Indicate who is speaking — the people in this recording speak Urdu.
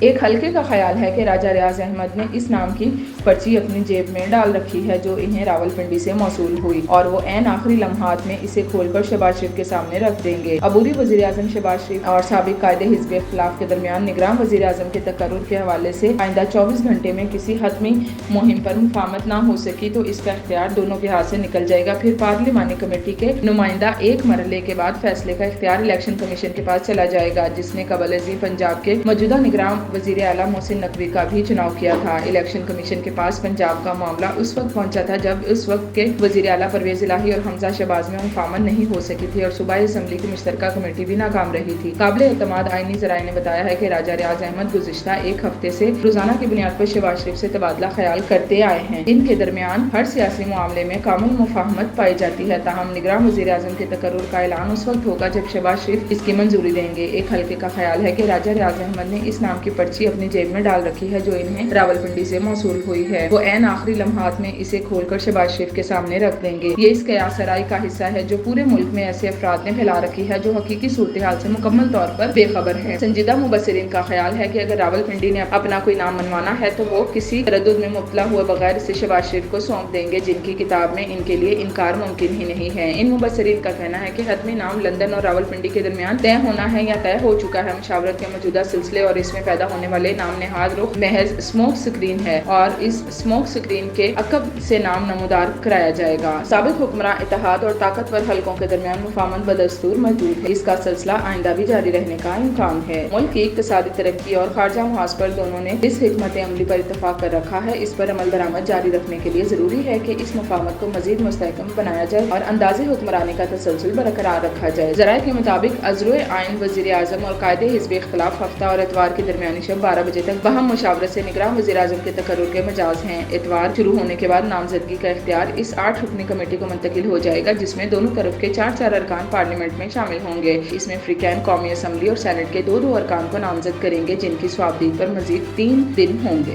Speaker 1: ایک حلقے کا خیال ہے کہ راجہ ریاض احمد نے اس نام کی پرچی اپنی جیب میں ڈال رکھی ہے جو انہیں راولپنڈی سے موصول ہوئی اور وہ عین آخری لمحات میں اسے کھول کر شہباز شریف کے سامنے رکھ دیں گے۔ عبوری وزیر اعظم شہباز شریف اور سابق قائد حزب اختلاف کے درمیان نگراں وزیر اعظم کے تقرر کے حوالے سے آئندہ 24 گھنٹے میں کسی حتمی مہم پر مفاہمت نہ ہو سکی تو اس کا اختیار دونوں کے ہاتھ سے نکل جائے گا۔ پھر پارلیمانی کمیٹی کے نمائندہ ایک مرحلے کے بعد فیصلے کا اختیار الیکشن کمیشن کے پاس چلا جائے گا جس نے قبل ازیں پنجاب کے موجودہ نگراں وزیر اعلیٰ محسن نقوی کا بھی چناؤ کیا تھا۔ الیکشن کمیشن کے پاس پنجاب کا معاملہ اس وقت پہنچا تھا جب اس وقت کے وزیر اعلیٰ پرویز الہی اور حمزہ شہباز میں مفاہمت نہیں ہو سکی تھی اور صوبائی اسمبلی کی مشترکہ کمیٹی بھی ناکام رہی تھی۔ قابل اعتماد آئینی ذرائع نے بتایا ہے کہ راجہ ریاض احمد گزشتہ ایک ہفتے سے روزانہ کی بنیاد پر شہباز شریف سے تبادلہ خیال کرتے آئے ہیں۔ ان کے درمیان ہر سیاسی معاملے میں کامل مفاہمت پائی جاتی ہے، تاہم نگراں وزیر اعظم کے تقرر کا اعلان اس وقت ہوگا جب شہباز شریف اس کی منظوری دیں گے۔ ایک حلقے کا خیال ہے کہ راجہ ریاض احمد نے اس نام کی پرچی اپنی جیب میں ڈال رکھی ہے جو انہیں راولپنڈی سے موصول ہوئی ہے۔ وہ عین آخری لمحات میں اسے کھول کر شہباز شریف کے سامنے رکھ دیں گے۔ یہ اس قیاس آرائی کا حصہ ہے جو پورے ملک میں ایسے افراد نے پھیلا رکھی ہے جو حقیقی صورتحال سے مکمل طور پر بے خبر ہے۔ سنجیدہ مبصرین کا خیال ہے کہ اگر راولپنڈی نے اپنا کوئی نام منوانا ہے تو وہ کسی تردد میں مبتلا ہوئے بغیر اسے شہباز شریف کو سونپ دیں گے جن کی کتاب میں ان کے لیے انکار ممکن ہی نہیں ہے۔ ان مبصرین کا کہنا ہے کہ حتمی نام لندن اور راولپنڈی کے درمیان طے ہونا ہے یا طے ہو چکا ہے۔ مشاورت کے موجودہ سلسلے اور اس میں پیدا ہونے والے نام نہاد رخ محض اسموک سکرین ہے اور اس اسموک سکرین کے عقب سے نام نمودار کرایا جائے گا۔ سابق حکمراں اتحاد اور طاقتور حلقوں کے درمیان مفاہمت بدستور موجود ہے۔ اس کا سلسلہ آئندہ بھی جاری رہنے کا امکان ہے۔ ملک کی اقتصادی ترقی اور خارجہ محاذ پر دونوں نے اس حکمت عملی پر اتفاق کر رکھا ہے۔ اس پر عمل درآمد جاری رکھنے کے لیے ضروری ہے کہ اس مفاہمت کو مزید مستحکم بنایا جائے اور انداز حکمرانی کا تسلسل برقرار رکھا جائے۔ ذرائع کے مطابق عذرِ عین وزیر اعظم اور قائد حزب اختلاف ہفتہ اور اتوار کی درمیانی شب 12 بجے تک باہم مشاورت سے نگراں وزیر اعظم کے تقرر کے مجاز ہیں۔ اتوار شروع ہونے کے بعد نامزدگی کا اختیار اس 8 رکنی کمیٹی کو منتقل ہو جائے گا جس میں دونوں طرف کے 4 ارکان پارلیمنٹ میں شامل ہوں گے۔ اس میں فریقین قومی اسمبلی اور سینٹ کے 2 ارکان کو نامزد کریں گے جن کی صوابدید پر مزید 3 دن ہوں گے۔